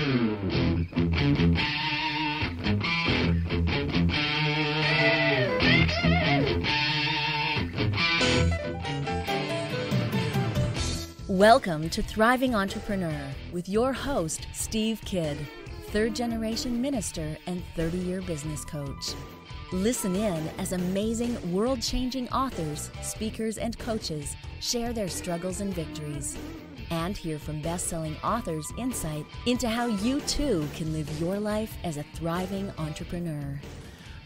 Welcome to Thriving Entrepreneur with your host, Steve Kidd, third-generation minister and 30-year business coach. Listen in as amazing, world-changing authors, speakers, and coaches share their struggles and victories. And hear from best-selling authors' insight into how you, too, can live your life as a thriving entrepreneur.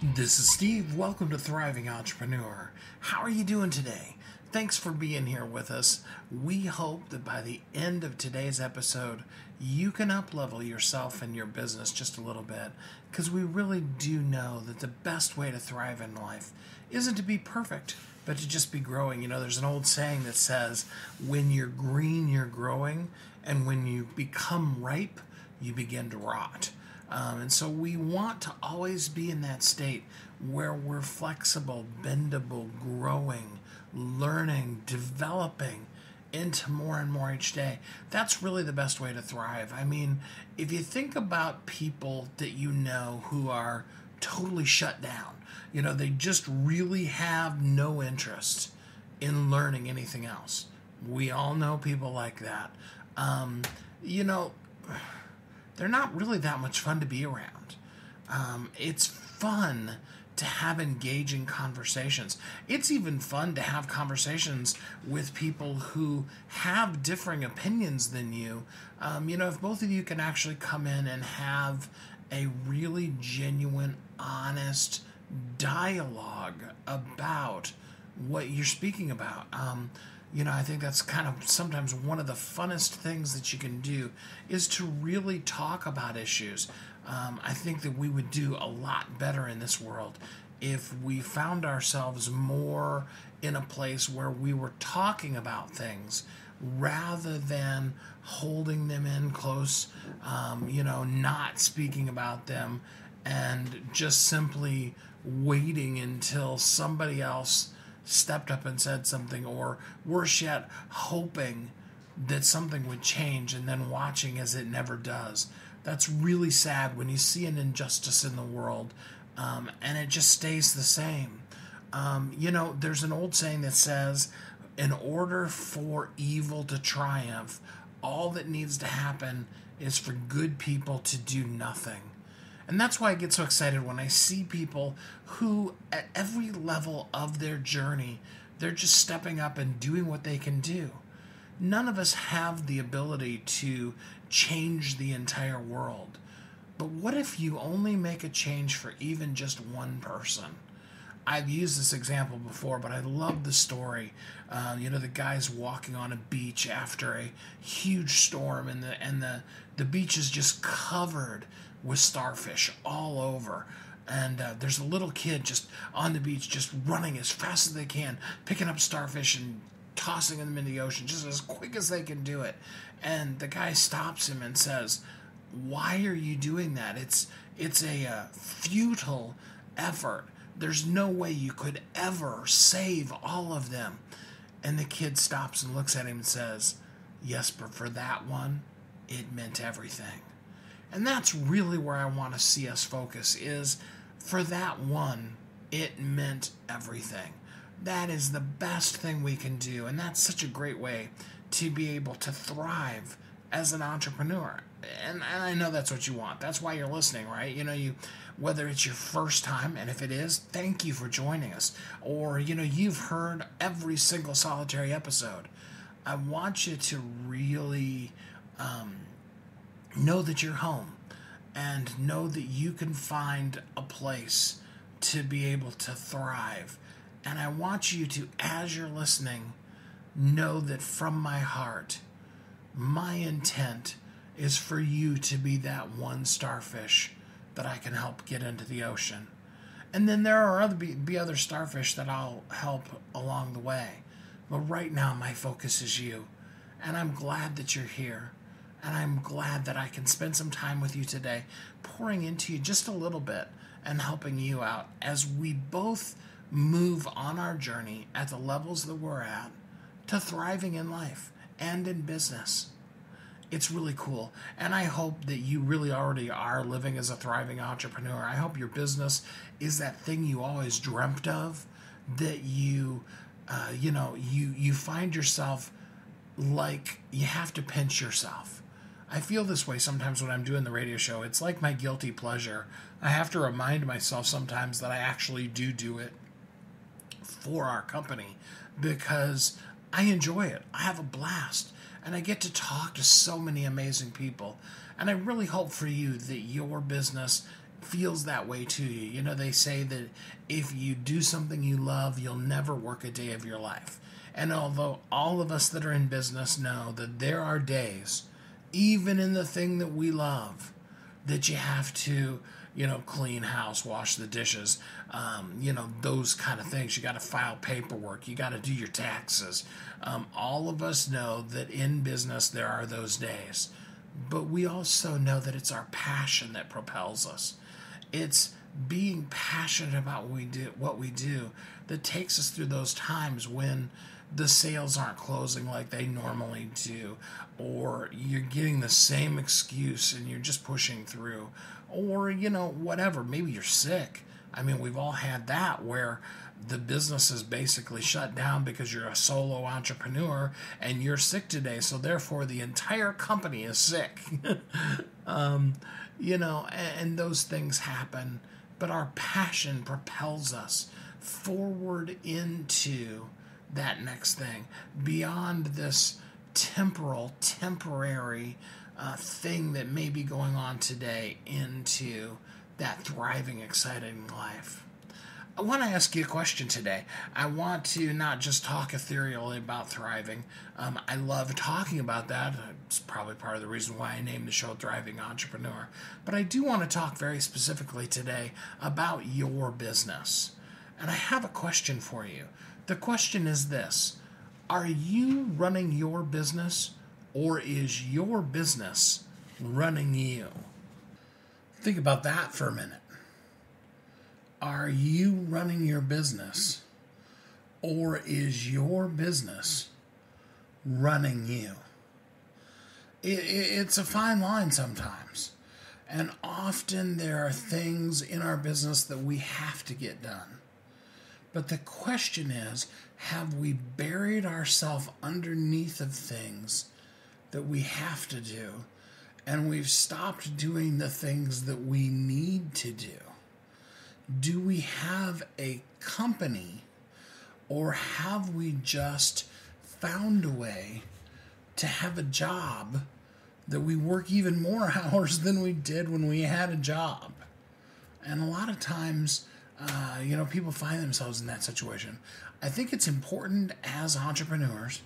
This is Steve. Welcome to Thriving Entrepreneur. How are you doing today? Thanks for being here with us. We hope that by the end of today's episode, you can up-level yourself and your business just a little bit, because we really do know that the best way to thrive in life isn't to be perfect, but to just be growing. You know, there's an old saying that says, when you're green, you're growing, and when you become ripe, you begin to rot. And so we want to always be in that state where we're flexible, bendable, growing, learning, developing into more and more each day. That's really the best way to thrive. I mean, if you think about people that you know who are totally shut down, you know, they just really have no interest in learning anything else. We all know people like that. You know, they're not really that much fun to be around. It's fun to have engaging conversations. It's even fun to have conversations with people who have differing opinions than you. You know, if both of you can actually come in and have a really genuine, honest dialogue about what you're speaking about. You know, I think that's kind of sometimes one of the funnest things that you can do is to really talk about issues. I think that we would do a lot better in this world if we found ourselves more in a place where we were talking about things rather than holding them in close, you know, not speaking about them and just simply waiting until somebody else stepped up and said something, or worse yet, hoping that something would change and then watching as it never does. That's really sad when you see an injustice in the world and it just stays the same. You know, there's an old saying that says, in order for evil to triumph, all that needs to happen is for good people to do nothing. And that's why I get so excited when I see people who, at every level of their journey, they're just stepping up and doing what they can do. None of us have the ability to change the entire world. But what if you only make a change for even just one person? I've used this example before, but I love the story. You know, the guy's walking on a beach after a huge storm, and the beach is just covered with starfish all over. And there's a little kid just on the beach, just running as fast as they can, picking up starfish and tossing them in the ocean just as quick as they can do it. And the guy stops him and says, "Why are you doing that? It's a futile effort. There's no way you could ever save all of them." And the kid stops and looks at him and says, "Yes, but for that one, it meant everything." And that's really where I want to see us focus, is for that one, it meant everything. That is the best thing we can do, and that's such a great way to be able to thrive as an entrepreneur. And I know that's what you want. That's why you're listening, right? You know, whether it's your first time, and if it is, thank you for joining us. Or, you know, you've heard every single solitary episode. I want you to really know that you're home and know that you can find a place to be able to thrive. And I want you to, as you're listening, know that from my heart, my intent is for you to be that one starfish that I can help get into the ocean. And then there are other starfish that I'll help along the way. But right now, my focus is you. And I'm glad that you're here. And I'm glad that I can spend some time with you today, pouring into you just a little bit and helping you out as we both move on our journey at the levels that we're at to thriving in life and in business. It's really cool. And I hope that you really already are living as a thriving entrepreneur. I hope your business is that thing you always dreamt of, that you find yourself like you have to pinch yourself. I feel this way sometimes when I'm doing the radio show. It's like my guilty pleasure. I have to remind myself sometimes that I actually do it for our company because I enjoy it. I have a blast. And I get to talk to so many amazing people. And I really hope for you that your business feels that way to you. You know, they say that if you do something you love, you'll never work a day of your life. And although all of us that are in business know that there are days, even in the thing that we love, that you have to, clean house, wash the dishes, those kind of things. You got to file paperwork. You got to do your taxes. All of us know that in business there are those days. But we also know that it's our passion that propels us. It's being passionate about what we do that takes us through those times when the sales aren't closing like they normally do, or you're getting the same excuse and you're just pushing through, or whatever, maybe you're sick. I mean, we've all had that where the business is basically shut down because you're a solo entrepreneur and you're sick today, so therefore the entire company is sick. And those things happen, but our passion propels us forward into that next thing, beyond this temporary thing that may be going on today, into that thriving, exciting life. I want to ask you a question today. I want to not just talk ethereally about thriving. I love talking about that. It's probably part of the reason why I named the show Thriving Entrepreneur. But I do want to talk very specifically today about your business. And I have a question for you. The question is this: are you running your business, or is your business running you? Think about that for a minute. Are you running your business, or is your business running you? It's a fine line sometimes. And often there are things in our business that we have to get done. But the question is, have we buried ourselves underneath of things that we have to do, and we've stopped doing the things that we need to do? Do we have a company, or have we just found a way to have a job that we work even more hours than we did when we had a job? And a lot of times, people find themselves in that situation. I think it's important as entrepreneurs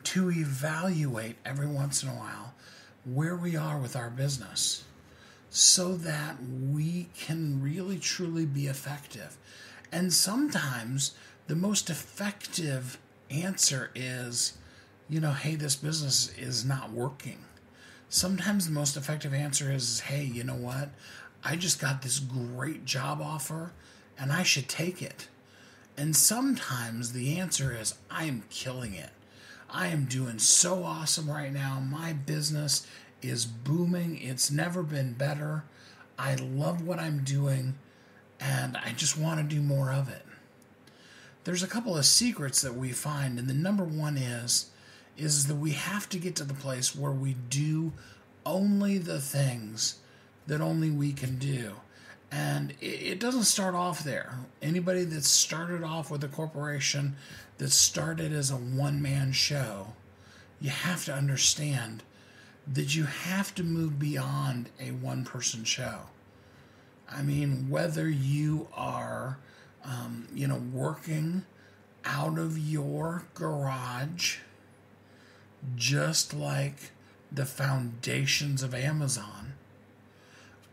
to evaluate every once in a while where we are with our business so that we can really truly be effective. And sometimes the most effective answer is, hey, this business is not working. Sometimes the most effective answer is, hey, you know what? I just got this great job offer and I should take it. And sometimes the answer is, I am killing it. I am doing so awesome right now. My business is booming. It's never been better. I love what I'm doing, and I just want to do more of it. There's a couple of secrets that we find, and the number one is that we have to get to the place where we do only the things that only we can do. And it doesn't start off there. Anybody that's started off with a corporation that started as a one-man show, you have to understand that you have to move beyond a one-person show. I mean, whether you are, working out of your garage, just like the foundations of Amazon,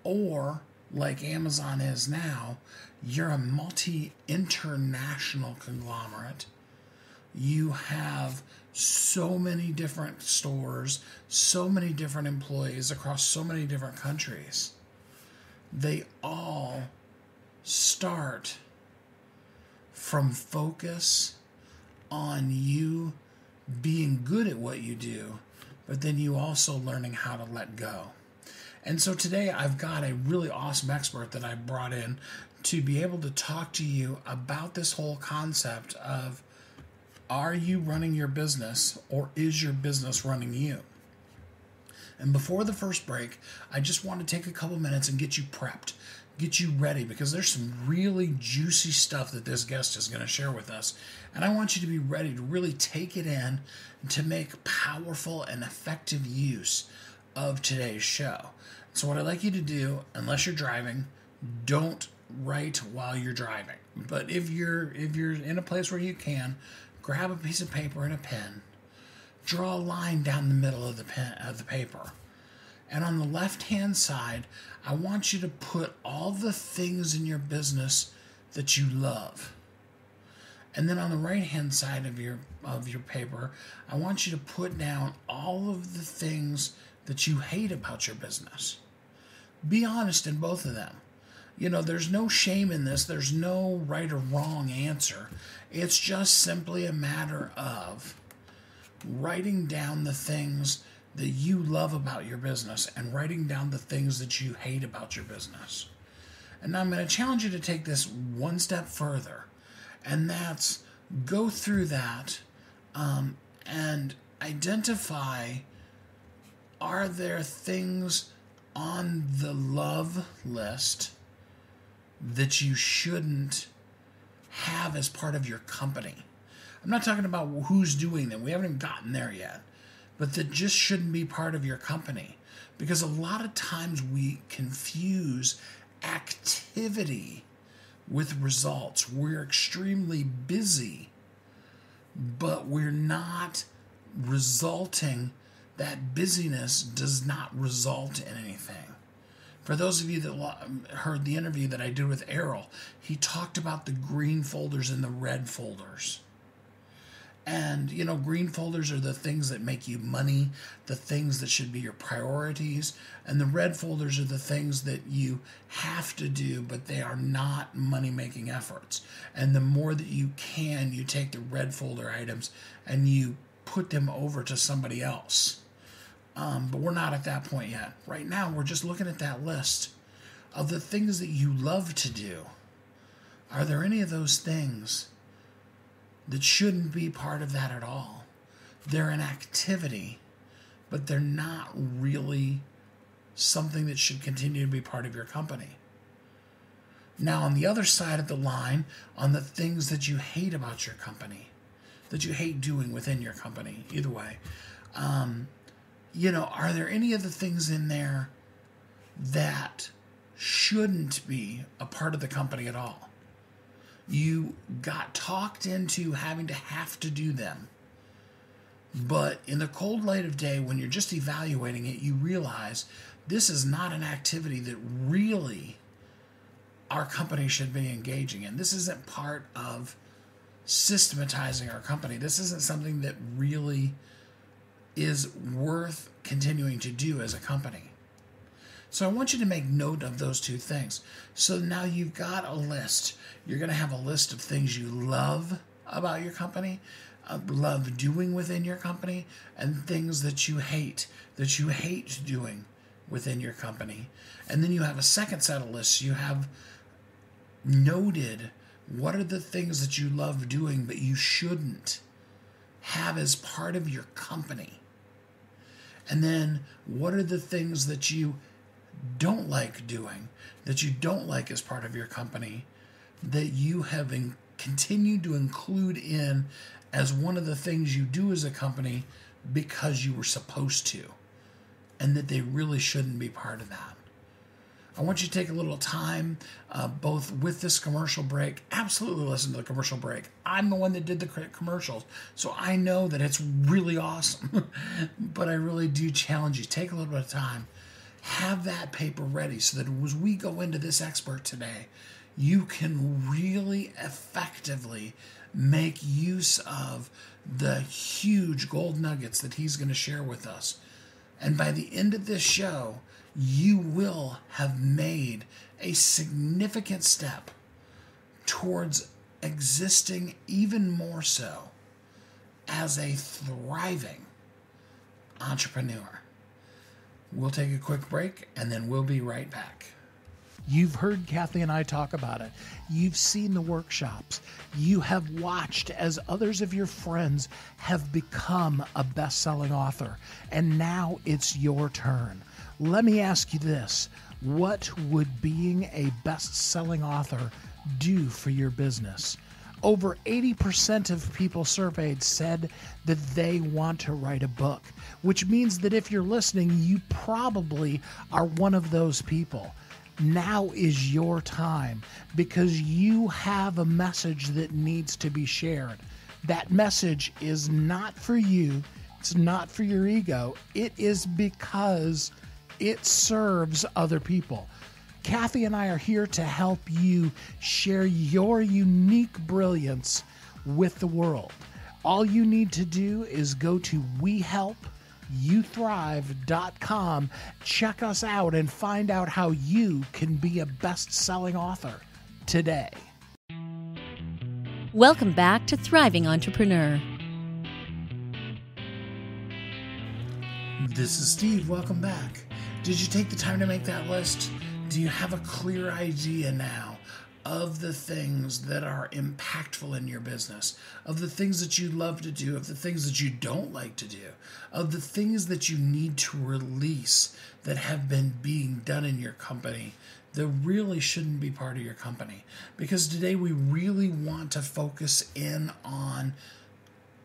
or like Amazon is now, you're a multi-international conglomerate. You have so many different stores, so many different employees across so many different countries. They all start from focus on you being good at what you do, but then you also learning how to let go. And so today I've got a really awesome expert that I brought in to be able to talk to you about this whole concept of, are you running your business or is your business running you? And before the first break, I just want to take a couple minutes and get you prepped, get you ready, because there's some really juicy stuff that this guest is going to share with us. And I want you to be ready to really take it in to make powerful and effective use of today's show. So what I'd like you to do, unless you're driving, don't write while you're driving. But if you're in a place where you can, grab a piece of paper and a pen, draw a line down the middle of the paper. And on the left-hand side, I want you to put all the things in your business that you love. And then on the right-hand side of your paper, I want you to put down all of the things that you hate about your business. Be honest in both of them. You know, there's no shame in this. There's no right or wrong answer. It's just simply a matter of writing down the things that you love about your business and writing down the things that you hate about your business. And now I'm going to challenge you to take this one step further, and that's go through that and identify, are there things on the love list that you shouldn't have as part of your company? I'm not talking about who's doing them. We haven't even gotten there yet. But that just shouldn't be part of your company. Because a lot of times we confuse activity with results. We're extremely busy, but we're not resulting. That busyness does not result in anything. For those of you that heard the interview that I did with Errol, he talked about the green folders and the red folders. And, you know, green folders are the things that make you money, the things that should be your priorities. And the red folders are the things that you have to do, but they are not money-making efforts. And the more that you can, you take the red folder items and you put them over to somebody else. But we're not at that point yet. Right now, we're just looking at that list of the things that you love to do. Are there any of those things that shouldn't be part of that at all? They're an activity, but they're not really something that should continue to be part of your company. Now, on the other side of the line, on the things that you hate about your company, that you hate doing within your company, either way, are there any of the things in there that shouldn't be a part of the company at all? You got talked into having to have to do them. But in the cold light of day, when you're just evaluating it, you realize this is not an activity that really our company should be engaging in. This isn't part of systematizing our company. This isn't something that really is worth continuing to do as a company. So I want you to make note of those two things. So now you've got a list. You're going to have a list of things you love about your company, love doing within your company, and things that you hate doing within your company. And then you have a second set of lists. You have noted what are the things that you love doing but you shouldn't have as part of your company. And then what are the things that you don't like doing, that you don't like as part of your company, that you have continued to include in as one of the things you do as a company because you were supposed to, and that they really shouldn't be part of that. I want you to take a little time, both with this commercial break. Absolutely listen to the commercial break. I'm the one that did the commercials, so I know that it's really awesome. But I really do challenge you. Take a little bit of time. Have that paper ready so that as we go into this expert today, you can really effectively make use of the huge gold nuggets that he's going to share with us. And by the end of this show, you will have made a significant step towards existing even more so as a thriving entrepreneur. We'll take a quick break and then we'll be right back. You've heard Kathy and I talk about it. You've seen the workshops. You have watched as others of your friends have become a best-selling author. And now it's your turn. Let me ask you this. What would being a best-selling author do for your business? Over 80% of people surveyed said that they want to write a book, which means that if you're listening, you probably are one of those people. Now is your time because you have a message that needs to be shared. That message is not for you. It's not for your ego. It is because it serves other people. Kathy and I are here to help you share your unique brilliance with the world. All you need to do is go to WeHelpYouThrive.com, check us out, and find out how you can be a best-selling author today. Welcome back to Thriving Entrepreneur. This is Steve. Welcome back. Did you take the time to make that list? Do you have a clear idea now of the things that are impactful in your business, of the things that you love to do, of the things that you don't like to do, of the things that you need to release that have been being done in your company that really shouldn't be part of your company? Because today we really want to focus in on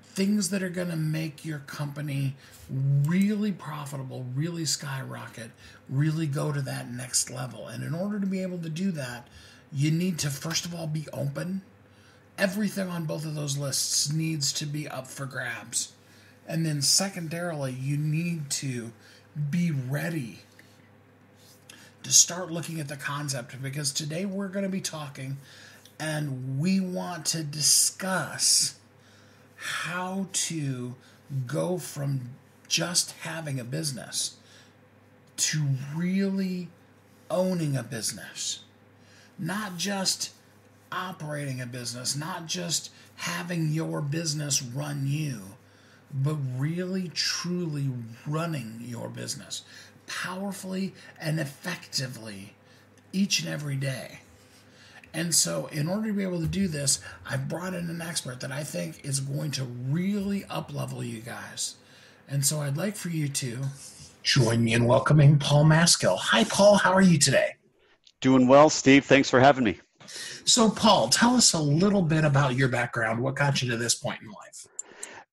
things that are going to make your company really profitable, really skyrocket, really go to that next level. And in order to be able to do that, you need to, first of all, be open. Everything on both of those lists needs to be up for grabs. And then secondarily, you need to be ready to start looking at the concept, because today we're going to be talking and we want to discuss how to go from just having a business to really owning a business. Not just operating a business, not just having your business run you, but really truly running your business powerfully and effectively each and every day. And so in order to be able to do this, I've brought in an expert that I think is going to really up-level you guys. And so I'd like for you to join me in welcoming Paul Maskill. Hi, Paul. How are you today? Doing well, Steve. Thanks for having me. So, Paul, tell us a little bit about your background. What got you to this point in life?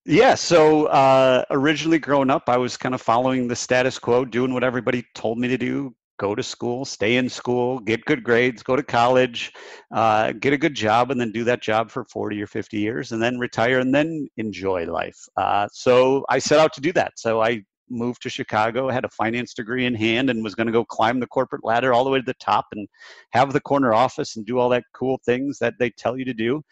Yeah, so originally growing up, I was kind of following the status quo, doing what everybody told me to do. Go to school, stay in school, get good grades, go to college, get a good job, and then do that job for 40 or 50 years, and then retire, and then enjoy life. So I set out to do that. So I moved to Chicago, had a finance degree in hand, and was going to go climb the corporate ladder all the way to the top and have the corner office and do all that cool things that they tell you to do.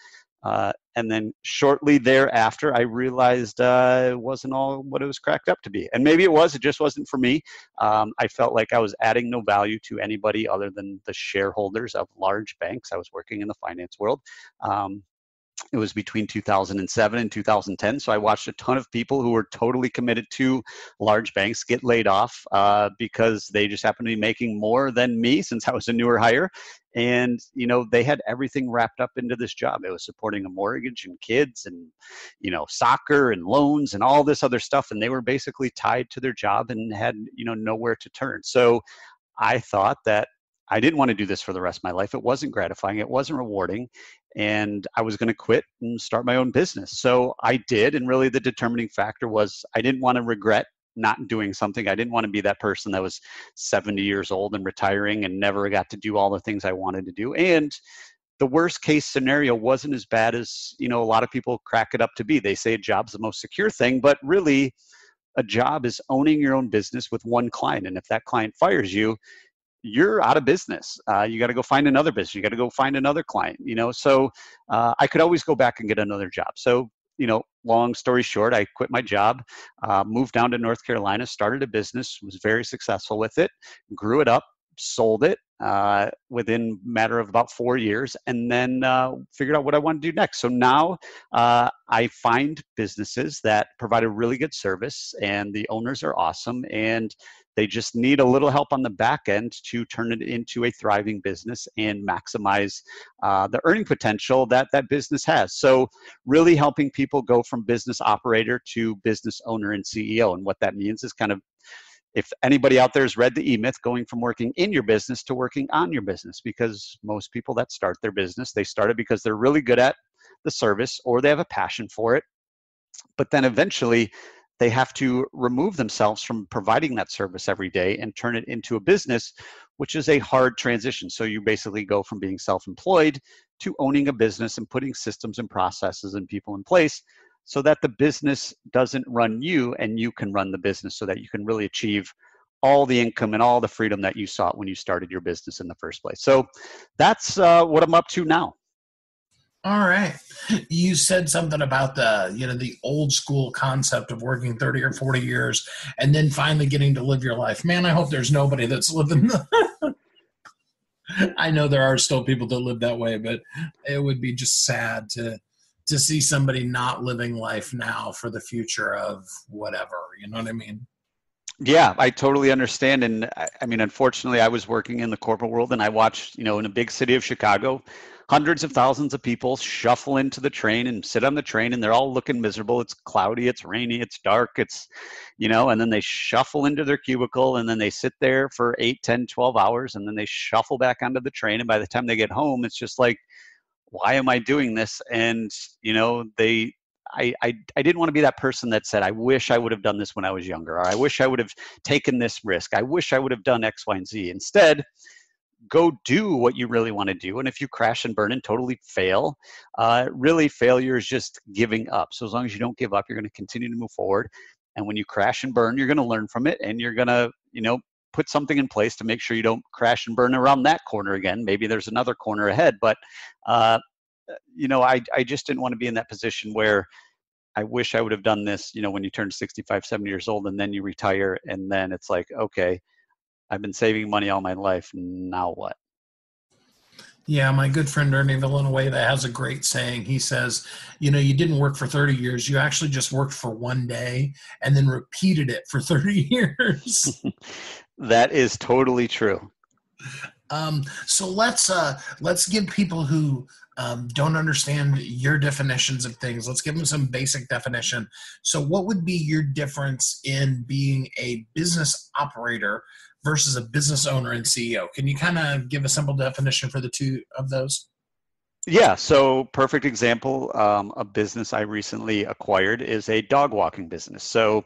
And then shortly thereafter, I realized it wasn't all what it was cracked up to be. And maybe it was, it just wasn't for me. I felt like I was adding no value to anybody other than the shareholders of large banks. I was working in the finance world. It was between 2007 and 2010. So I watched a ton of people who were totally committed to large banks get laid off because they just happened to be making more than me since I was a newer hire. And, you know, they had everything wrapped up into this job. It was supporting a mortgage and kids and, you know, soccer and loans and all this other stuff. And they were basically tied to their job and had, you know, nowhere to turn. So I thought that I didn't want to do this for the rest of my life. It wasn't gratifying. It wasn't rewarding. And I was going to quit and start my own business. So I did. And really the determining factor was I didn't want to regret not doing something. I didn't want to be that person that was 70 years old and retiring and never got to do all the things I wanted to do. And the worst case scenario wasn't as bad as, you know, a lot of people crack it up to be. They say a job's the most secure thing, but really a job is owning your own business with one client. And if that client fires you, you're out of business. You got to go find another business. You got to go find another client, you know? So I could always go back and get another job. So, you know, long story short, I quit my job, moved down to North Carolina, started a business, was very successful with it, grew it up, sold it, within a matter of about 4 years, and then figured out what I want to do next. So now I find businesses that provide a really good service, and the owners are awesome, and they just need a little help on the back end to turn it into a thriving business and maximize the earning potential that that business has. So really helping people go from business operator to business owner and CEO. And what that means is kind of, if anybody out there has read the E-Myth, going from working in your business to working on your business, because most people that start their business, they start it because they're really good at the service or they have a passion for it. But then eventually they have to remove themselves from providing that service every day and turn it into a business, which is a hard transition. So you basically go from being self-employed to owning a business and putting systems and processes and people in place so that the business doesn't run you and you can run the business, so that you can really achieve all the income and all the freedom that you sought when you started your business in the first place. So that's what I'm up to now. All right. You said something about the old school concept of working 30 or 40 years and then finally getting to live your life. Man, I hope there's nobody that's living. I know there are still people that live that way, but it would be just sad to see somebody not living life now for the future of whatever. You know what I mean? Yeah, I totally understand. And I mean, unfortunately, I was working in the corporate world, and I watched, in a big city of Chicago, hundreds of thousands of people shuffle into the train and sit on the train, and they're all looking miserable. It's cloudy, it's rainy, it's dark, and then they shuffle into their cubicle, and then they sit there for 8, 10, 12 hours, and then they shuffle back onto the train. And by the time they get home, it's just like, why am I doing this? And, I didn't want to be that person that said, I wish I would have done this when I was younger, or I wish I would have taken this risk. I wish I would have done X, Y, and Z. Instead, go do what you really want to do. And if you crash and burn and totally fail, really failure is just giving up. So as long as you don't give up, you're going to continue to move forward. And when you crash and burn, you're going to learn from it, and you're going to, put something in place to make sure you don't crash and burn around that corner again. Maybe there's another corner ahead, but I just didn't want to be in that position where I wish I would have done this, when you turn 65, 70 years old, and then you retire, and then it's like, okay, I've been saving money all my life. Now what? Yeah, my good friend Ernie Villanueva has a great saying. He says, you didn't work for 30 years. You actually just worked for one day and then repeated it for 30 years. That is totally true. So let's give people who don't understand your definitions of things. Let's give them some basic definition. So what would be your difference in being a business operator versus a business owner and CEO? Can you kind of give a simple definition for the two of those? Yeah, so perfect example, a business I recently acquired is a dog walking business. So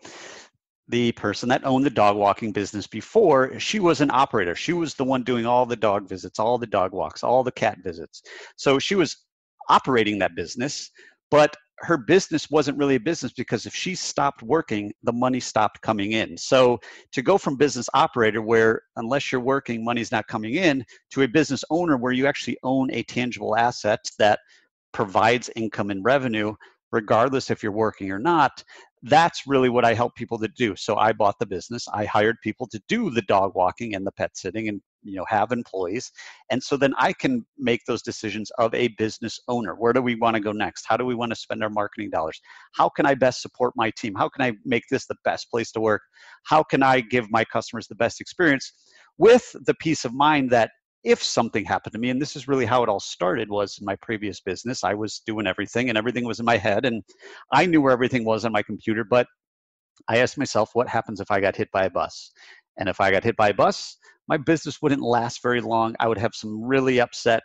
the person that owned the dog walking business before, she was an operator. She was the one doing all the dog visits, all the dog walks, all the cat visits. So she was operating that business, but her business wasn't really a business, because if she stopped working, the money stopped coming in. So to go from business operator, where unless you're working, money's not coming in, to a business owner where you actually own a tangible asset that provides income and revenue, regardless if you're working or not, that's really what I help people to do. So I bought the business. I hired people to do the dog walking and the pet sitting, and have employees. And so then I can make those decisions of a business owner. Where do we want to go next? How do we want to spend our marketing dollars? How can I best support my team? How can I make this the best place to work? How can I give my customers the best experience, with the peace of mind that if something happened to me, and this is really how it all started, was in my previous business, I was doing everything and everything was in my head, and I knew where everything was on my computer, but I asked myself, what happens if I got hit by a bus? And if I got hit by a bus, my business wouldn't last very long. I would have some really upset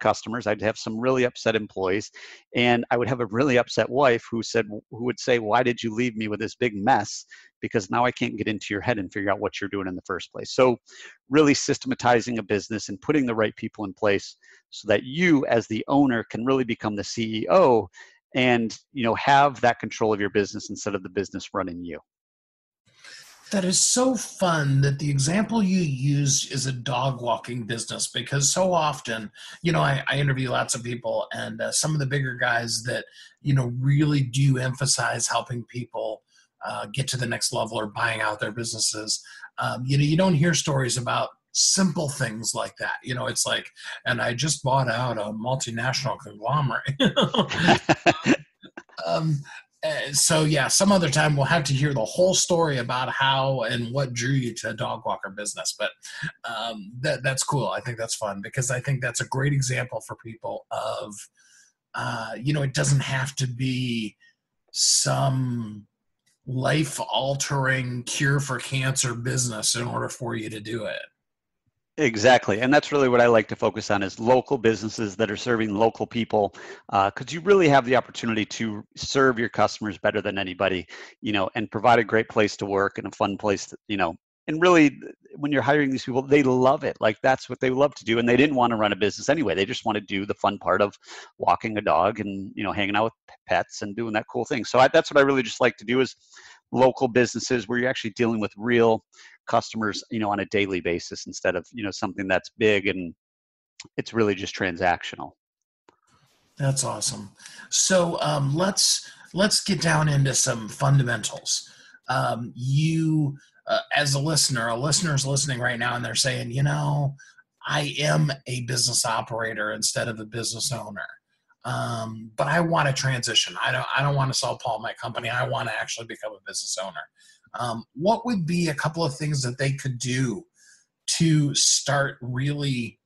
customers. I'd have some really upset employees, and I would have a really upset wife who would say, why did you leave me with this big mess? Because now I can't get into your head and figure out what you're doing in the first place. So really systematizing a business and putting the right people in place so that you as the owner can really become the CEO and have that control of your business instead of the business running you. That is so fun that the example you use is a dog walking business, because so often, I interview lots of people, and some of the bigger guys that, really do emphasize helping people get to the next level or buying out their businesses. You don't hear stories about simple things like that. It's like, and I just bought out a multinational conglomerate. um, so yeah, some other time we'll have to hear the whole story about how and what drew you to a dog walker business. But that's cool. I think that's fun, because I think that's a great example for people of, it doesn't have to be some life-altering cure for cancer business in order for you to do it. Exactly. And that's really what I like to focus on, is local businesses that are serving local people, because you really have the opportunity to serve your customers better than anybody, and provide a great place to work and a fun place, and really when you're hiring these people, they love it. Like, that's what they love to do. And they didn't want to run a business anyway. They just want to do the fun part of walking a dog and, hanging out with pets and doing that cool thing. So that's what I really just like to do, is local businesses where you're actually dealing with real customers, on a daily basis, instead of, something that's big and it's really just transactional. That's awesome. So let's get down into some fundamentals. You, as a listener's listening right now, and they're saying, I am a business operator instead of a business owner. But I want to transition. I don't want to sell Paul my company. I want to actually become a business owner. What would be a couple of things that they could do to start really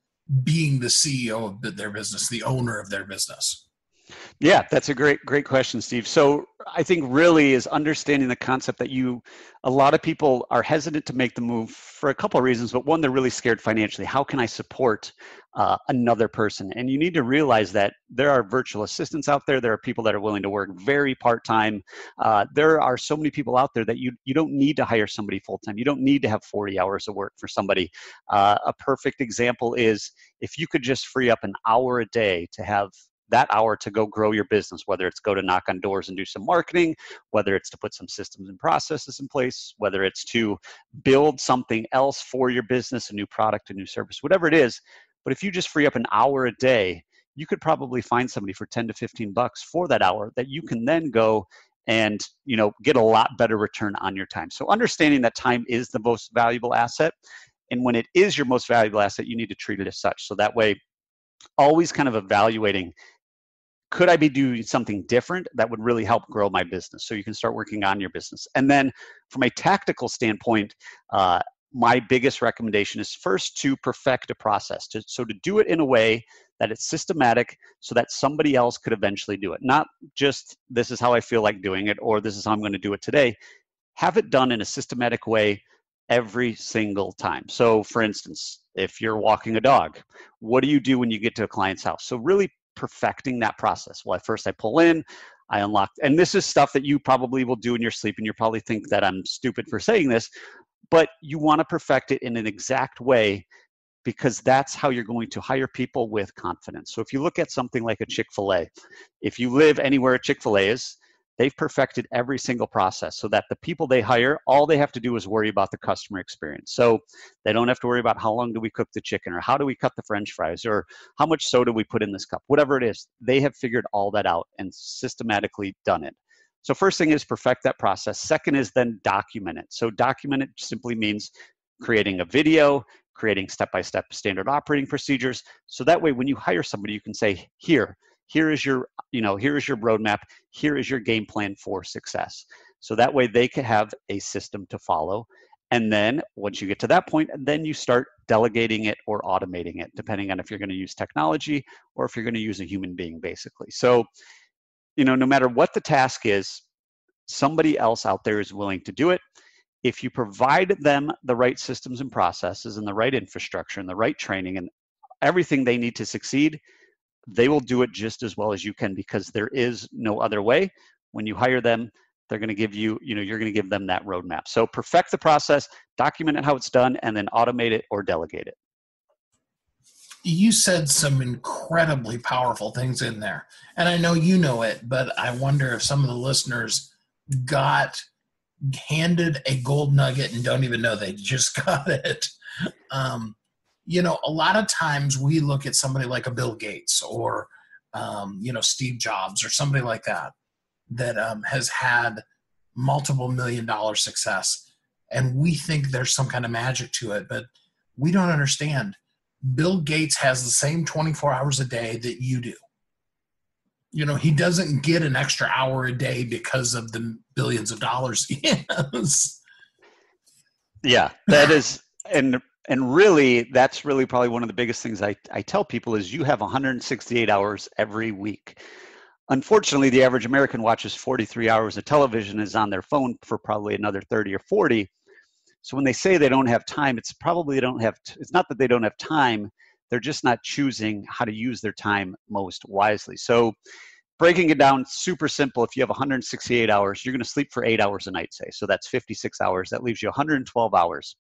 being the CEO of their business, the owner of their business? Yeah, that's a great question, Steve. So I think really is understanding the concept that a lot of people are hesitant to make the move for a couple of reasons, but one, they're really scared financially. How can I support another person? And you need to realize that there are virtual assistants out there. There are people that are willing to work very part-time. There are so many people out there that you don't need to hire somebody full-time. You don't need to have 40 hours of work for somebody. A perfect example is if you could just free up an hour a day to have that hour to go grow your business, whether it's go to knock on doors and do some marketing, whether it's to put some systems and processes in place, whether it's to build something else for your business, a new product, a new service, whatever it is. But if you just free up an hour a day, you could probably find somebody for 10 to 15 bucks for that hour that you can then go and get a lot better return on your time. So understanding that time is the most valuable asset. And when it is your most valuable asset, you need to treat it as such. So that way, always kind of evaluating, could I be doing something different that would really help grow my business? So you can start working on your business. And then from a tactical standpoint, my biggest recommendation is first to perfect a process. So to do it in a way that it's systematic so that somebody else could eventually do it. Not just, this is how I feel like doing it, or this is how I'm going to do it today. Have it done in a systematic way every single time. So for instance, if you're walking a dog, what do you do when you get to a client's house? So really perfecting that process. Well, at first I pull in, I unlock, and this is stuff that you probably will do in your sleep, and you probably think that I'm stupid for saying this, but you want to perfect it in an exact way, because that's how you're going to hire people with confidence. So if you look at something like a Chick-fil-A, if you live anywhere a Chick-fil-A is, they've perfected every single process so that the people they hire, all they have to do is worry about the customer experience. So they don't have to worry about how long do we cook the chicken, or how do we cut the French fries, or how much soda we put in this cup, whatever it is. They have figured all that out and systematically done it. So first thing is perfect that process. Second is then document it. So document it simply means creating a video, creating step-by-step standard operating procedures. So that way, when you hire somebody, you can say, here is your roadmap. Here is your game plan for success. So that way they can have a system to follow. And then once you get to that point, then you start delegating it or automating it, depending on if you're going to use technology or if you're going to use a human being, basically. So, no matter what the task is, somebody else out there is willing to do it. If you provide them the right systems and processes and the right infrastructure and the right training and everything they need to succeed, they will do it just as well as you can, because there is no other way. When you hire them, they're going to give you, you're going to give them that roadmap. So perfect the process, document it how it's done, and then automate it or delegate it. You said some incredibly powerful things in there. And I know you know it, but I wonder if some of the listeners got handed a gold nugget and don't even know they just got it. A lot of times we look at somebody like a Bill Gates or, Steve Jobs or somebody like that has had multiple $1 million success. And we think there's some kind of magic to it. But we don't understand. Bill Gates has the same 24 hours a day that you do. He doesn't get an extra hour a day because of the billions of dollars he has. Yeah, that is, and really, that's really probably one of the biggest things I tell people is you have 168 hours every week. Unfortunately, the average American watches 43 hours of television, is on their phone for probably another 30 or 40. So when they say they don't have time, it's probably it's not that they don't have time, they're just not choosing how to use their time most wisely. So breaking it down super simple, if you have 168 hours, you're going to sleep for 8 hours a night, say. So that's 56 hours. That leaves you 112 hours.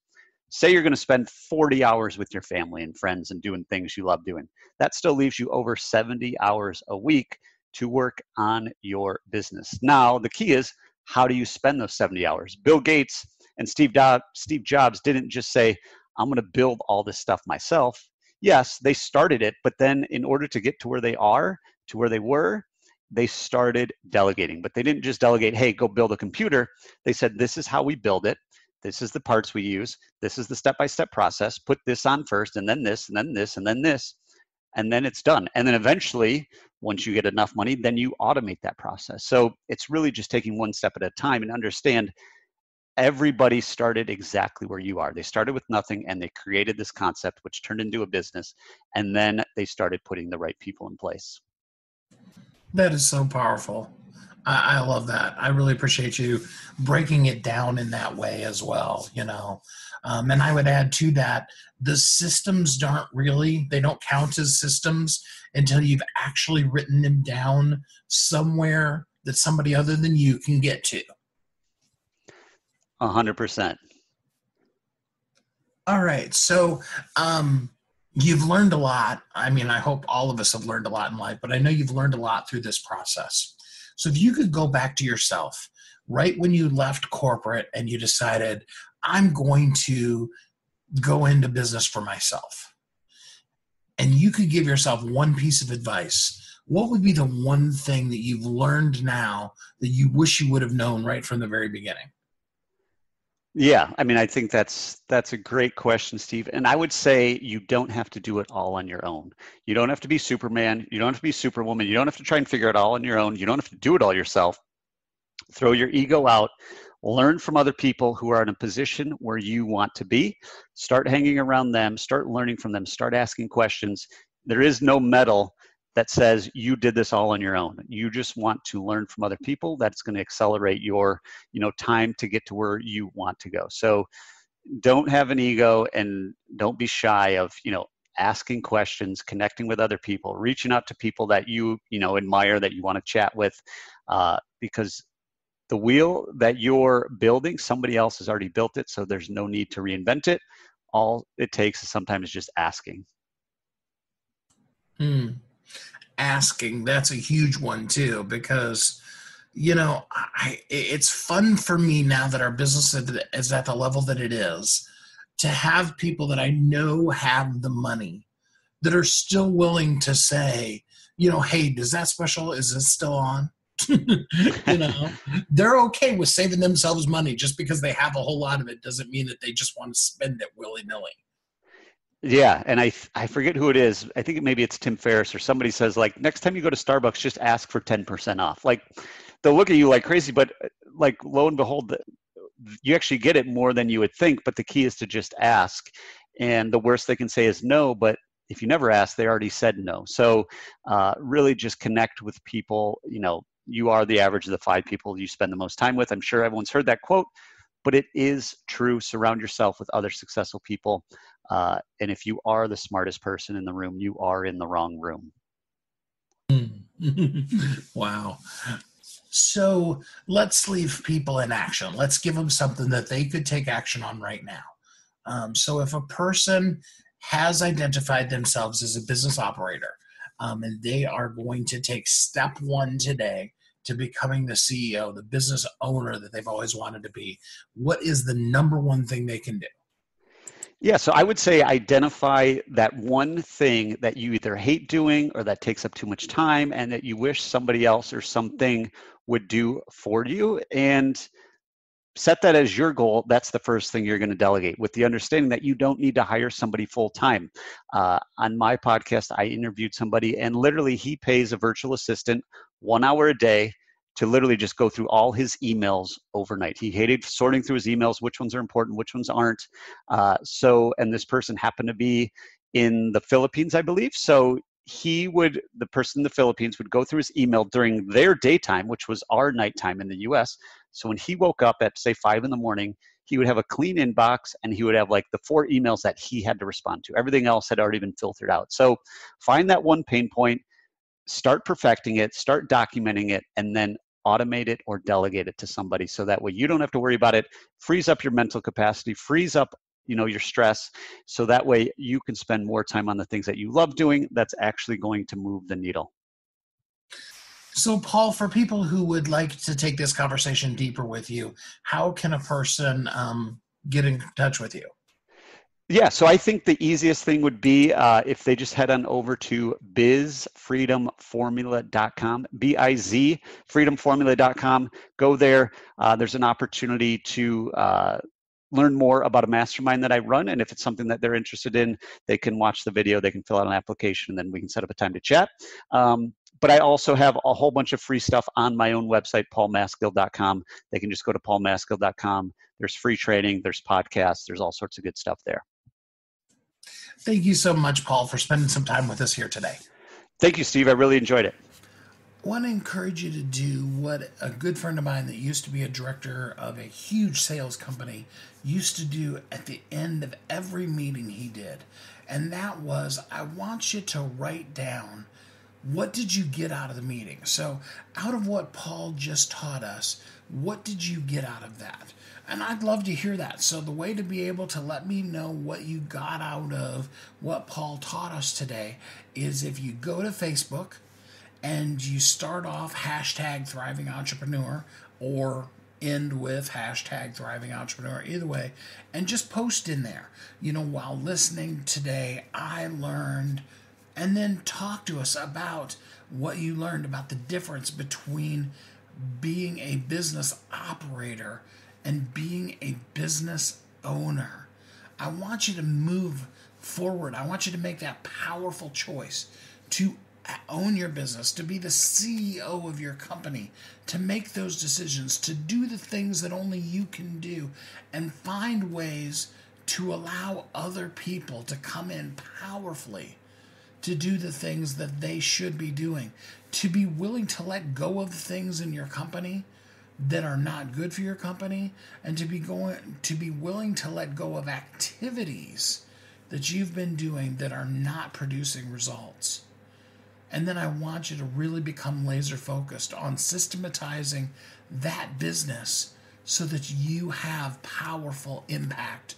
Say you're going to spend 40 hours with your family and friends and doing things you love doing. That still leaves you over 70 hours a week to work on your business. Now, the key is, how do you spend those 70 hours? Bill Gates and Steve Jobs didn't just say, I'm going to build all this stuff myself. Yes, they started it, but then in order to get to where they were, they started delegating. But they didn't just delegate, hey, go build a computer. They said, this is how we build it. This is the parts we use. This is the step-by-step process. Put this on first, and then this, and then this, and then this, and then it's done. And then eventually, once you get enough money, then you automate that process. So it's really just taking one step at a time, and understand everybody started exactly where you are. They started with nothing, and they created this concept, which turned into a business, and then they started putting the right people in place. That is so powerful. I love that. I really appreciate you breaking it down in that way as well, And I would add to that, the systems they don't count as systems until you've actually written them down somewhere that somebody other than you can get to. 100%. All right. So, you've learned a lot. I mean, I hope all of us have learned a lot in life, but I know you've learned a lot through this process. So if you could go back to yourself right when you left corporate and you decided, I'm going to go into business for myself, and you could give yourself one piece of advice, what would be the one thing that you've learned now that you wish you would have known right from the very beginning? Yeah, I mean, I think that's a great question, Steve. And I would say you don't have to do it all on your own. You don't have to be Superman. You don't have to be Superwoman. You don't have to try and figure it all on your own. You don't have to do it all yourself. Throw your ego out. Learn from other people who are in a position where you want to be. Start hanging around them. Start learning from them. Start asking questions. There is no medal that says you did this all on your own. You just want to learn from other people. That's going to accelerate your, time to get to where you want to go. So don't have an ego, and don't be shy of, asking questions, connecting with other people, reaching out to people that you admire, that you want to chat with, because the wheel that you're building, somebody else has already built it. So there's no need to reinvent it. All it takes is sometimes just asking. Asking, that's a huge one too, because it's fun for me now that our business is at the level that it is, to have people that I know have the money that are still willing to say, hey, does that special, is it still on? They're okay with saving themselves money. Just because they have a whole lot of it doesn't mean that they just want to spend it willy-nilly. Yeah, and I forget who it is. I think maybe it's Tim Ferriss or somebody says, like, next time you go to Starbucks, just ask for 10% off. Like, they'll look at you like crazy, but like, lo and behold, you actually get it more than you would think. But the key is to just ask. And the worst they can say is no, but if you never ask, they already said no. So really just connect with people. You are the average of the 5 people you spend the most time with. I'm sure everyone's heard that quote, but it is true. Surround yourself with other successful people. And if you are the smartest person in the room, you are in the wrong room. Wow. So let's leave people in action. Let's give them something that they could take action on right now. So if a person has identified themselves as a business operator, and they are going to take step 1 today to becoming the CEO, the business owner that they've always wanted to be, what is the number one thing they can do? Yeah, so I would say identify that one thing that you either hate doing or that takes up too much time and that you wish somebody else or something would do for you. And set that as your goal. That's the first thing you're going to delegate, with the understanding that you don't need to hire somebody full time. On my podcast, I interviewed somebody, and literally he pays a virtual assistant 1 hour a day to literally just go through all his emails overnight. He hated sorting through his emails, which ones are important, which ones aren't. And this person happened to be in the Philippines, I believe. So the person in the Philippines would go through his email during their daytime, which was our nighttime in the US. So when he woke up at, say, 5 in the morning, he would have a clean inbox, and he would have like the 4 emails that he had to respond to. Everything else had already been filtered out. So find that one pain point, start perfecting it, start documenting it, and then automate it or delegate it to somebody. So that way you don't have to worry about it, frees up your mental capacity, frees up your stress. So that way you can spend more time on the things that you love doing that's actually going to move the needle. So, Paul, for people who would like to take this conversation deeper with you, how can a person get in touch with you? Yeah, so I think the easiest thing would be if they just head on over to bizfreedomformula.com, B-I-Z, freedomformula.com. Go there. There's an opportunity to learn more about a mastermind that I run. And if it's something that they're interested in, they can watch the video, they can fill out an application, and then we can set up a time to chat. But I also have a whole bunch of free stuff on my own website, paulmaskill.com. They can just go to paulmaskill.com. There's free training, there's podcasts, there's all sorts of good stuff there. Thank you so much, Paul, for spending some time with us here today. Thank you, Steve. I really enjoyed it. I want to encourage you to do what a good friend of mine that used to be a director of a huge sales company used to do at the end of every meeting he did. And that was, I want you to write down, what did you get out of the meeting? So out of what Paul just taught us, what did you get out of that? And I'd love to hear that. So the way to be able to let me know what you got out of what Paul taught us today is if you go to Facebook and you start off #ThrivingEntrepreneur or end with #ThrivingEntrepreneur, either way, and just post in there, while listening today, I learned, and then talk to us about what you learned about the difference between being a business operator and being a business owner. I want you to move forward. I want you to make that powerful choice to own your business, to be the CEO of your company, to make those decisions, to do the things that only you can do, and find ways to allow other people to come in powerfully to do the things that they should be doing, to be willing to let go of things in your company that are not good for your company, and to be willing to let go of activities that you've been doing that are not producing results. And then I want you to really become laser focused on systematizing that business so that you have powerful impact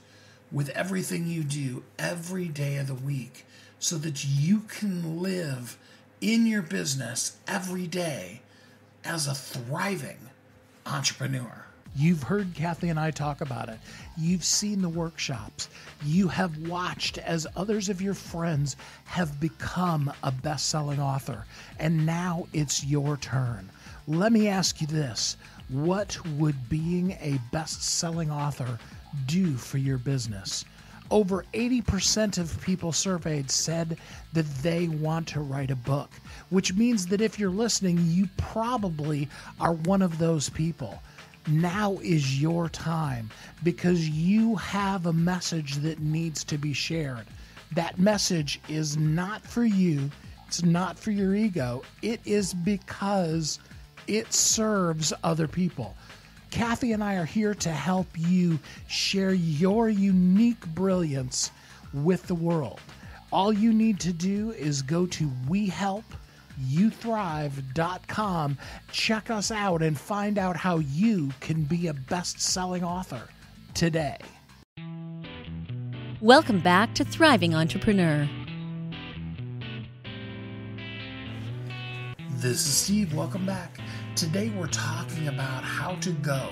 with everything you do every day of the week, so that you can live in your business every day as a thriving entrepreneur. You've heard Kathy and I talk about it. You've seen the workshops. You have watched as others of your friends have become a best-selling author. And now it's your turn. Let me ask you this. What would being a best-selling author do for your business? Over 80% of people surveyed said that they want to write a book, which means that if you're listening, you probably are one of those people. Now is your time, because you have a message that needs to be shared. That message is not for you. It's not for your ego. It is because it serves other people. Kathy and I are here to help you share your unique brilliance with the world. All you need to do is go to WeHelpYouThrive.com, check us out, and find out how you can be a best-selling author today. Welcome back to Thriving Entrepreneur. This is Steve. Welcome back. Today we're talking about how to go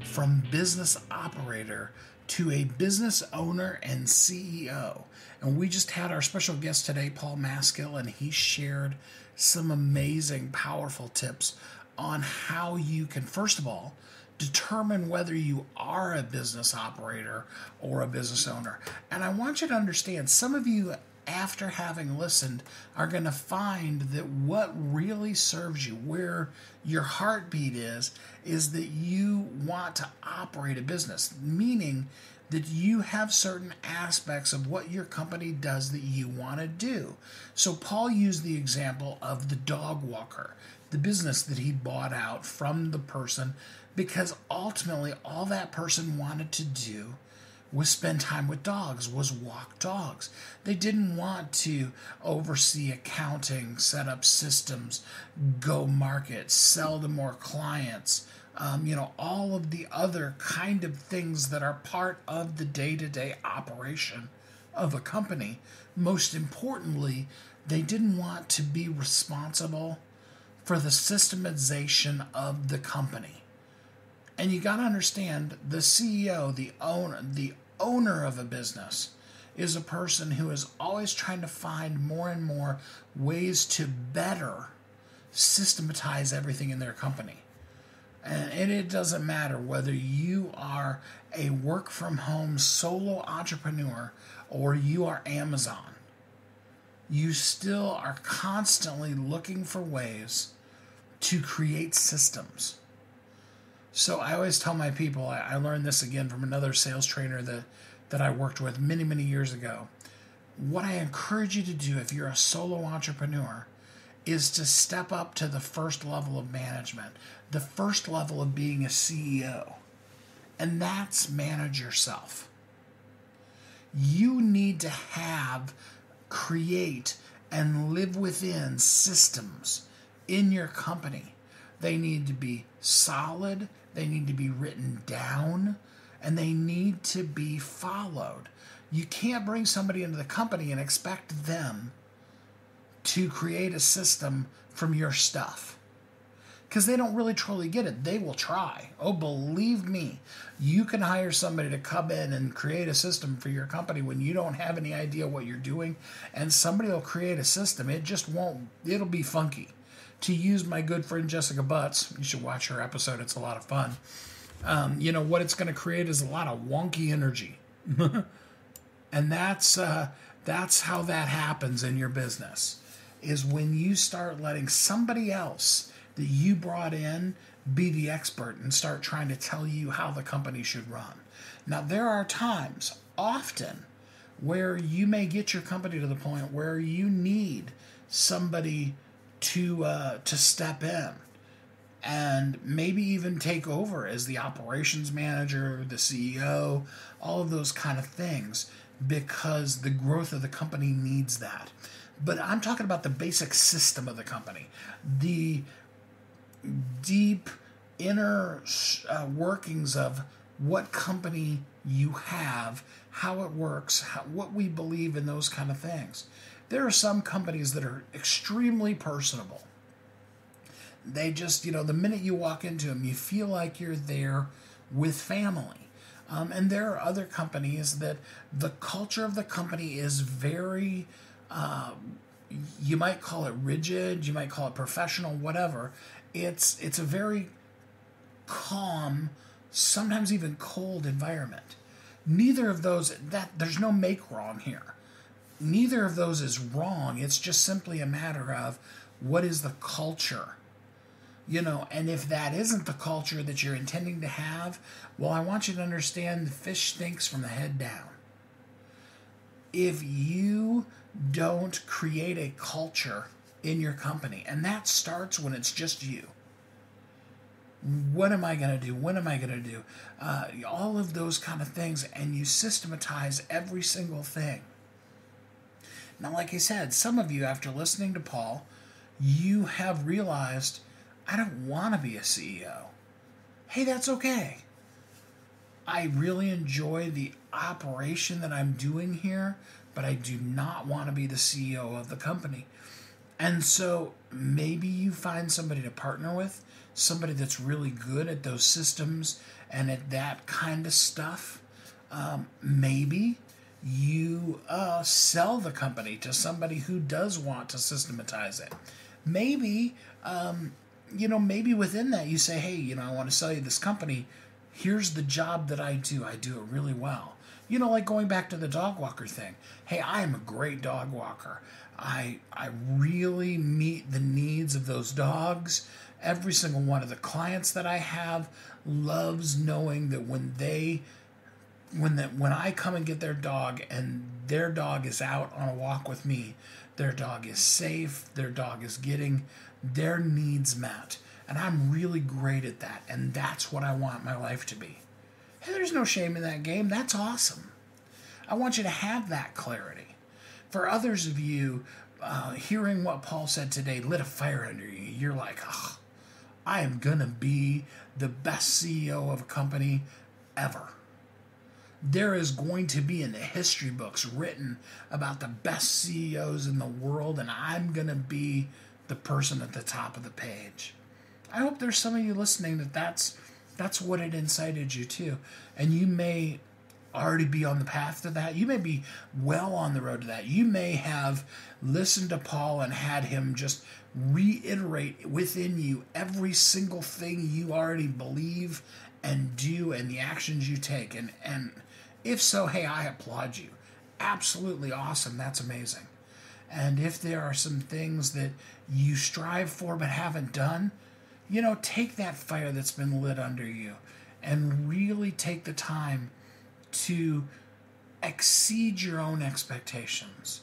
from business operator to a business owner and CEO. And we just had our special guest today, Paul Maskill, and he shared some amazing, powerful tips on how you can, first of all, determine whether you are a business operator or a business owner. And I want you to understand, some of you, after having listened, are going to find that what really serves you, where your heartbeat is that you want to operate a business, meaning that you have certain aspects of what your company does that you want to do. So Paul used the example of the dog walker, the business that he bought out from the person, because ultimately all that person wanted to do was spend time with dogs, was walk dogs. They didn't want to oversee accounting, set up systems, go market, sell to more clients, all of the other kind of things that are part of the day-to-day operation of a company. Most importantly, they didn't want to be responsible for the systemization of the company. And you got to understand, the CEO, the owner of a business, is a person who is always trying to find more and more ways to better systematize everything in their company. And it doesn't matter whether you are a work-from-home solo entrepreneur or you are Amazon. You still are constantly looking for ways to create systems. So I always tell my people, I learned this again from another sales trainer that I worked with many, many years ago. What I encourage you to do if you're a solo entrepreneur is to step up to the first level of management, the first level of being a CEO, and that's manage yourself. You need to create and live within systems in your company. They need to be solid, they need to be written down, and they need to be followed. You can't bring somebody into the company and expect them to create a system from your stuff, because they don't really truly get it. They will try. Oh, believe me, you can hire somebody to come in and create a system for your company when you don't have any idea what you're doing, and somebody will create a system. It just won't, it'll be funky. To use my good friend Jessica Butts, you should watch her episode, it's a lot of fun. What it's going to create is a lot of wonky energy. And that's how that happens in your business, is when you start letting somebody else that you brought in be the expert and start trying to tell you how the company should run. Now, there are times, often, where you may get your company to the point where you need somebody to step in and maybe even take over as the operations manager, the CEO, all of those kind of things, because the growth of the company needs that. But I'm talking about the basic system of the company, the deep inner workings of what company you have, how it works, what we believe in, those kind of things. There are some companies that are extremely personable. They just, the minute you walk into them, you feel like you're there with family. And there are other companies that the culture of the company is very, you might call it rigid, you might call it professional, whatever. It's a very calm, sometimes even cold environment. Neither of those, there's no make wrong here. Neither of those is wrong. It's just simply a matter of what is the culture. And if that isn't the culture that you're intending to have, well, I want you to understand the fish stinks from the head down. If you don't create a culture in your company, and that starts when it's just you. What am I going to do? When am I going to do? All of those kind of things, and you systematize every single thing. Now, like I said, some of you, after listening to Paul, you have realized, I don't want to be a CEO. Hey, that's okay. I really enjoy the operation that I'm doing here, but I do not want to be the CEO of the company. And so maybe you find somebody to partner with, somebody that's really good at those systems and at that kind of stuff. Maybe you sell the company to somebody who does want to systematize it. Maybe maybe within that you say, hey, I want to sell you this company. Here's the job that I do. I do it really well. Like going back to the dog walker thing. Hey, I am a great dog walker. I really meet the needs of those dogs. Every single one of the clients that I have loves knowing that when I come and get their dog and their dog is out on a walk with me, their dog is safe, their dog is getting their needs met. And I'm really great at that. And that's what I want my life to be. Hey, there's no shame in that game. That's awesome. I want you to have that clarity. For others of you, hearing what Paul said today lit a fire under you. You're like, oh, I am going to be the best CEO of a company ever. There is going to be in the history books written about the best CEOs in the world, and I'm going to be the person at the top of the page. I hope there's some of you listening that's what it incited you to. And you may already be on the path to that. You may be well on the road to that. You may have listened to Paul and had him just reiterate within you every single thing you already believe and do and the actions you take. And if so, hey, I applaud you. Absolutely awesome. That's amazing. And if there are some things that you strive for but haven't done, take that fire that's been lit under you and really take the time to exceed your own expectations.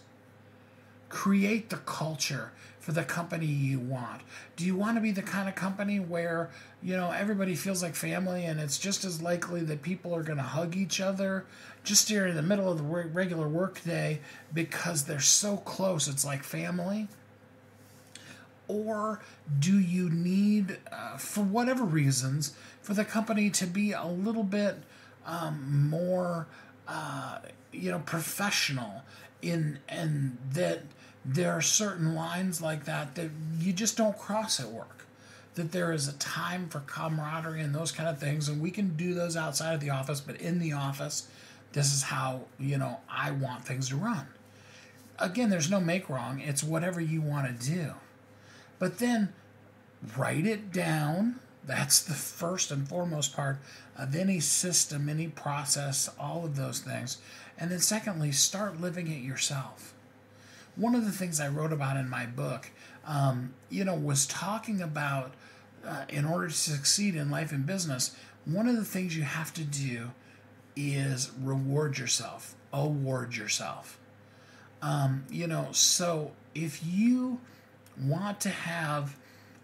Create the culture for the company you want. Do you want to be the kind of company where, everybody feels like family and it's just as likely that people are going to hug each other just during the middle of the regular work day because they're so close, it's like family? Or do you need, for whatever reasons, for the company to be a little bit more, professional and that there are certain lines like that you just don't cross at work? That there is a time for camaraderie and those kind of things, and we can do those outside of the office, but in the office, this is how, I want things to run. Again, there's no make wrong. It's whatever you want to do. But then write it down. That's the first and foremost part of any system, any process, all of those things. And then secondly, start living it yourself. One of the things I wrote about in my book, was talking about in order to succeed in life and business, one of the things you have to do is reward yourself, award yourself. So if you want to have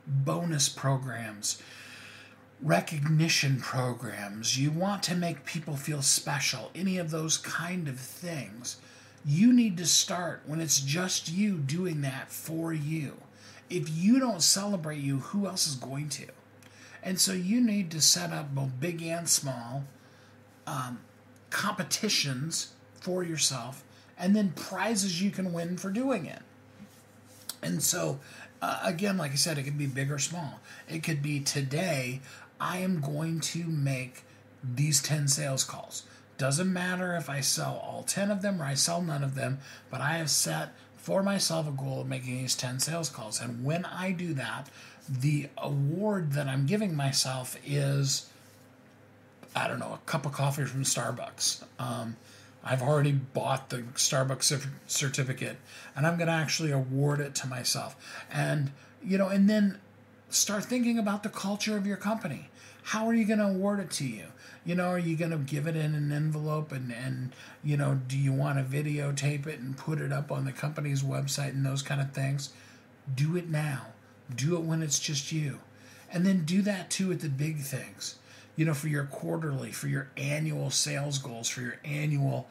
bonus programs, recognition programs, you want to make people feel special, any of those kind of things, you need to start when it's just you doing that for you. If you don't celebrate you, who else is going to? And so you need to set up both big and small competitions for yourself and then prizes you can win for doing it. And so, again, like I said, it could be big or small. It could be today, I am going to make these 10 sales calls. Doesn't matter if I sell all 10 of them or I sell none of them, but I have set for myself a goal of making these 10 sales calls. And when I do that, the award that I'm giving myself is, a cup of coffee from Starbucks. I've already bought the Starbucks certificate, and I'm going to actually award it to myself. And, and then start thinking about the culture of your company. How are you going to award it to you? Are you going to give it in an envelope and do you want to videotape it and put it up on the company's website and those kind of things? Do it now. Do it when it's just you. And then do that too with the big things. For your quarterly, for your annual sales goals, for your annual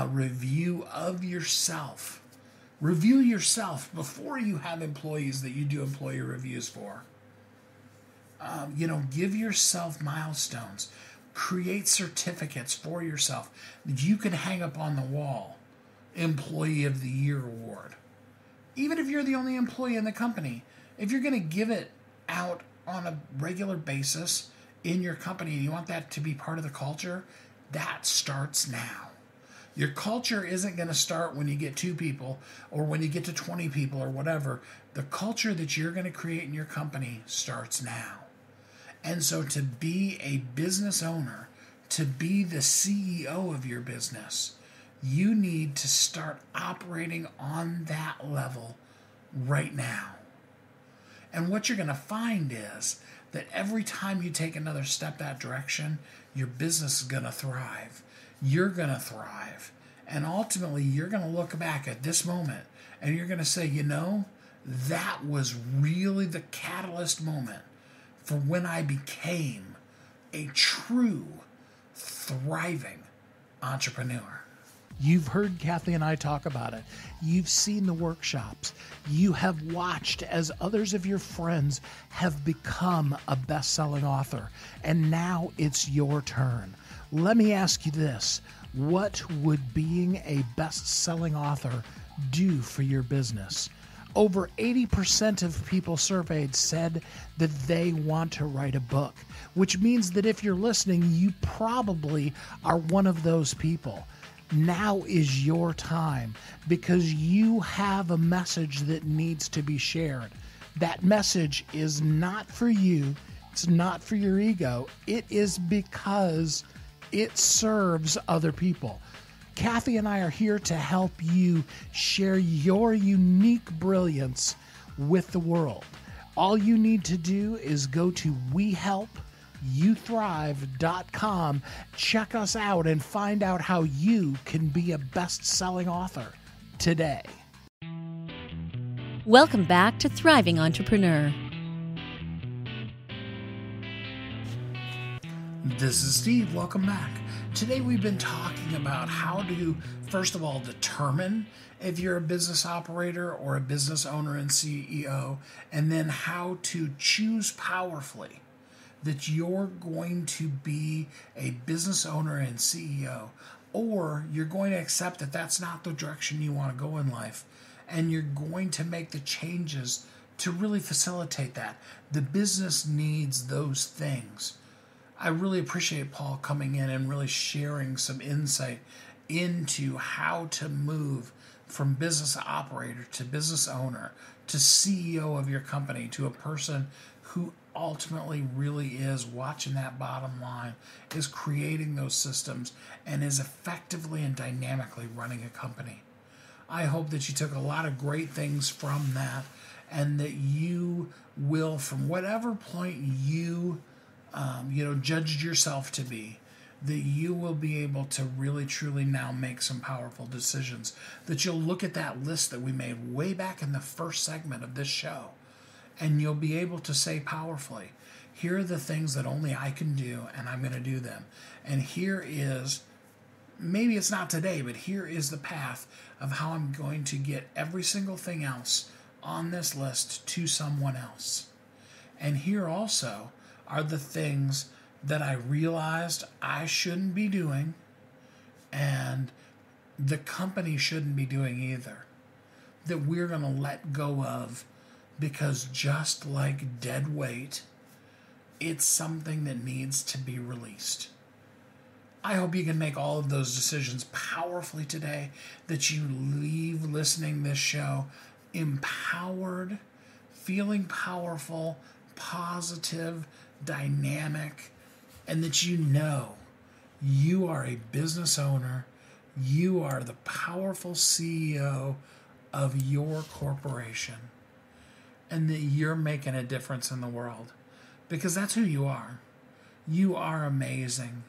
review of yourself. Review yourself before you have employees that you do employee reviews for. Give yourself milestones. Create certificates for yourself that you can hang up on the wall. Employee of the Year award. Even if you're the only employee in the company, if you're going to give it out on a regular basis in your company and you want that to be part of the culture, that starts now. Your culture isn't going to start when you get 2 people or when you get to 20 people or whatever. The culture that you're going to create in your company starts now. And so to be a business owner, to be the CEO of your business, you need to start operating on that level right now. And what you're going to find is that every time you take another step that direction, your business is going to thrive. You're going to thrive. And ultimately, you're going to look back at this moment and you're going to say, that was really the catalyst moment for when I became a true, thriving entrepreneur. You've heard Kathy and I talk about it. You've seen the workshops. You have watched as others of your friends have become a best-selling author. And now it's your turn. Let me ask you this. What would being a best-selling author do for your business? Over 80% of people surveyed said that they want to write a book, which means that if you're listening, you probably are one of those people. Now is your time because you have a message that needs to be shared. That message is not for you. It's not for your ego. It is because it serves other people. Kathy and I are here to help you share your unique brilliance with the world. All you need to do is go to WeHelpYouThrive.com, check us out, and find out how you can be a best-selling author today. Welcome back to Thriving Entrepreneur. This is Steve. Welcome back. Today we've been talking about how to, first of all, determine if you're a business operator or a business owner and CEO, and then how to choose powerfully that you're going to be a business owner and CEO, or you're going to accept that that's not the direction you want to go in life, and you're going to make the changes to really facilitate that. The business needs those things. I really appreciate Paul coming in and really sharing some insight into how to move from business operator to business owner to CEO of your company to a person who ultimately really is watching that bottom line, is creating those systems, and is effectively and dynamically running a company. I hope that you took a lot of great things from that and that you will, from whatever point you judged yourself to be, that you will be able to really truly now make some powerful decisions, that you'll look at that list that we made way back in the first segment of this show, and you'll be able to say powerfully, here are the things that only I can do, and I'm going to do them. And here is, maybe it's not today, but here is the path of how I'm going to get every single thing else on this list to someone else. And here also are the things that I realized I shouldn't be doing and the company shouldn't be doing either, that we're going to let go of, because just like dead weight, it's something that needs to be released. I hope you can make all of those decisions powerfully today, that you leave listening this show empowered, feeling powerful, positive, dynamic, and that you know you are a business owner, you are the powerful CEO of your corporation, and that you're making a difference in the world, because that's who you are. You are amazing.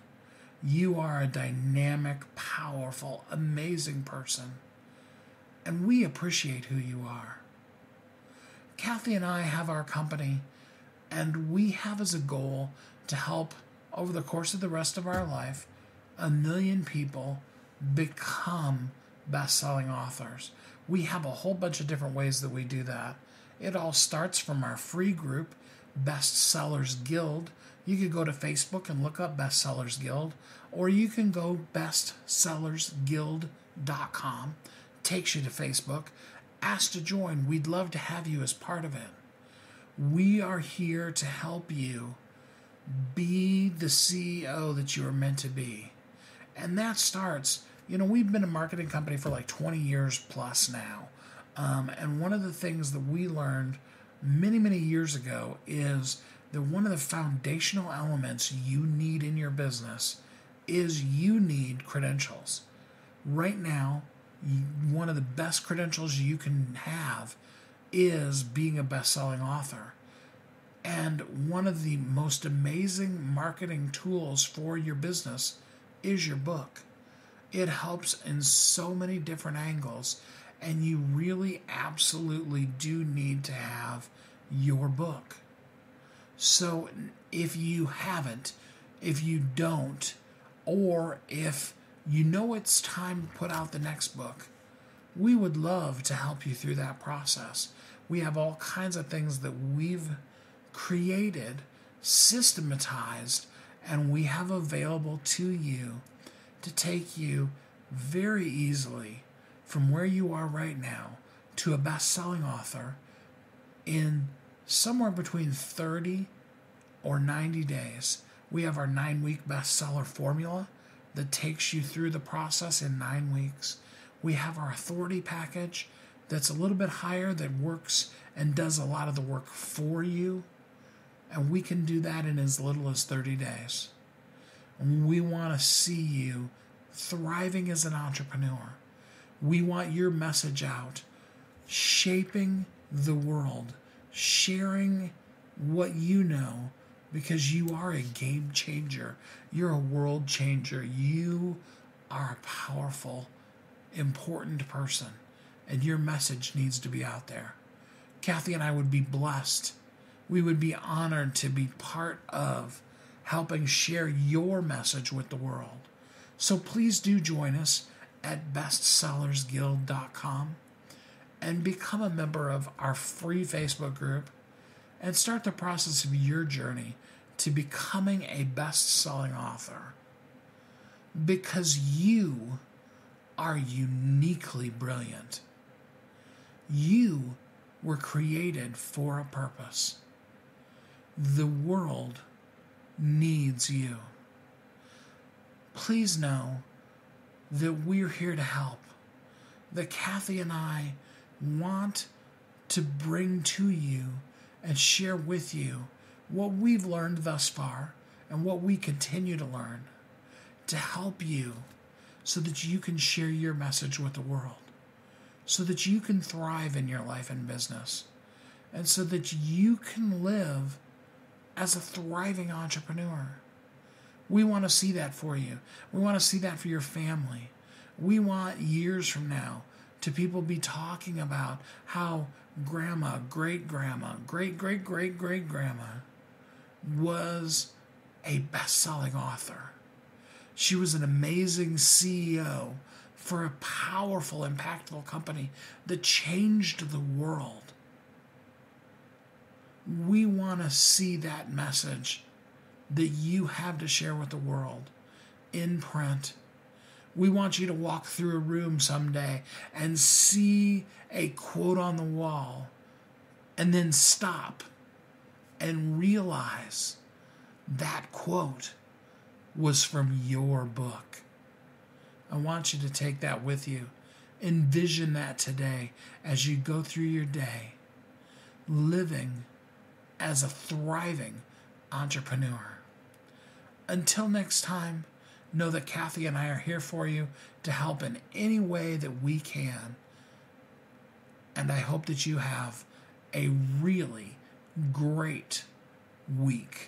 You are a dynamic, powerful, amazing person, and we appreciate who you are. Kathy and I have our company, and we have as a goal to help, over the course of the rest of our life, 1 million people become best-selling authors. We have a whole bunch of different ways that we do that. It all starts from our free group, Bestsellers Guild. You could go to Facebook and look up Bestsellers Guild, or you can go bestsellersguild.com. Takes you to Facebook. Ask to join. We'd love to have you as part of it. We are here to help you be the CEO that you are meant to be. And that starts, we've been a marketing company for like 20 years plus now. And one of the things that we learned many, many years ago is that one of the foundational elements you need in your business is you need credentials. Right now, one of the best credentials you can have is being a best-selling author. And one of the most amazing marketing tools for your business is your book. It helps in so many different angles, and you really absolutely do need to have your book. So if you haven't, if you don't, or if you know it's time to put out the next book, we would love to help you through that process. We have all kinds of things that we've created, systematized, and we have available to you to take you very easily from where you are right now to a best-selling author in somewhere between 30 or 90 days. We have our 9-week bestseller formula that takes you through the process in 9 weeks. We have our authority package that's a little bit higher, that works and does a lot of the work for you. And we can do that in as little as 30 days. And we want to see you thriving as an entrepreneur. We want your message out, shaping the world, sharing what you know, because you are a game changer. You're a world changer. You are a powerful, important person, and your message needs to be out there. Kathy and I would be blessed. We would be honored to be part of helping share your message with the world. So please do join us at bestsellersguild.com and become a member of our free Facebook group and start the process of your journey to becoming a best-selling author, because you are uniquely brilliant. You were created for a purpose. The world needs you. Please know that we're here to help, that Kathy and I want to bring to you and share with you what we've learned thus far and what we continue to learn, to help you so that you can share your message with the world, so that you can thrive in your life and business, and so that you can live as a thriving entrepreneur. We want to see that for you. We want to see that for your family. We want years from now to people be talking about how grandma, great-grandma, great-great-great-great-grandma was a best-selling author. She was an amazing CEO for a powerful, impactful company that changed the world. We want to see that message that you have to share with the world in print. We want you to walk through a room someday and see a quote on the wall and then stop and realize that quote was from your book. I want you to take that with you. Envision that today as you go through your day, living as a thriving entrepreneur. Until next time, know that Kathy and I are here for you to help in any way that we can. And I hope that you have a really great week.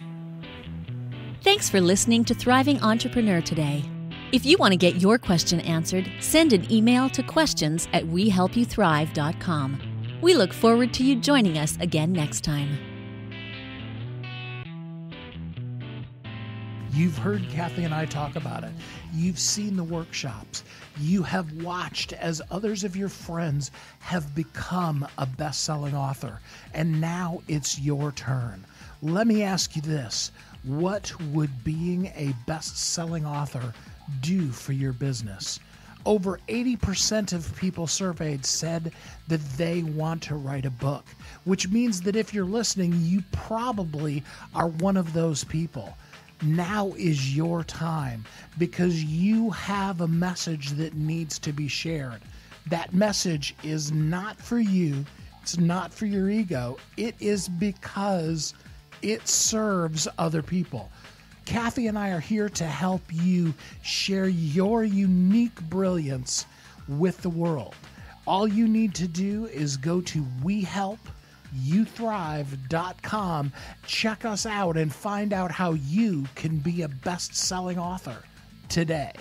Thanks for listening to Thriving Entrepreneur today. If you want to get your question answered, send an email to questions@wehelpyouthrive.com. We look forward to you joining us again next time. You've heard Kathy and I talk about it. You've seen the workshops. You have watched as others of your friends have become a best-selling author. And now it's your turn. Let me ask you this. What would being a best-selling author do for your business? Over 80% of people surveyed said that they want to write a book, which means that if you're listening, you probably are one of those people. Now is your time, because you have a message that needs to be shared. That message is not for you. It's not for your ego. It is because it serves other people. Kathy and I are here to help you share your unique brilliance with the world. All you need to do is go to WeHelpYouThrive.com, check us out, and find out how you can be a best-selling author today.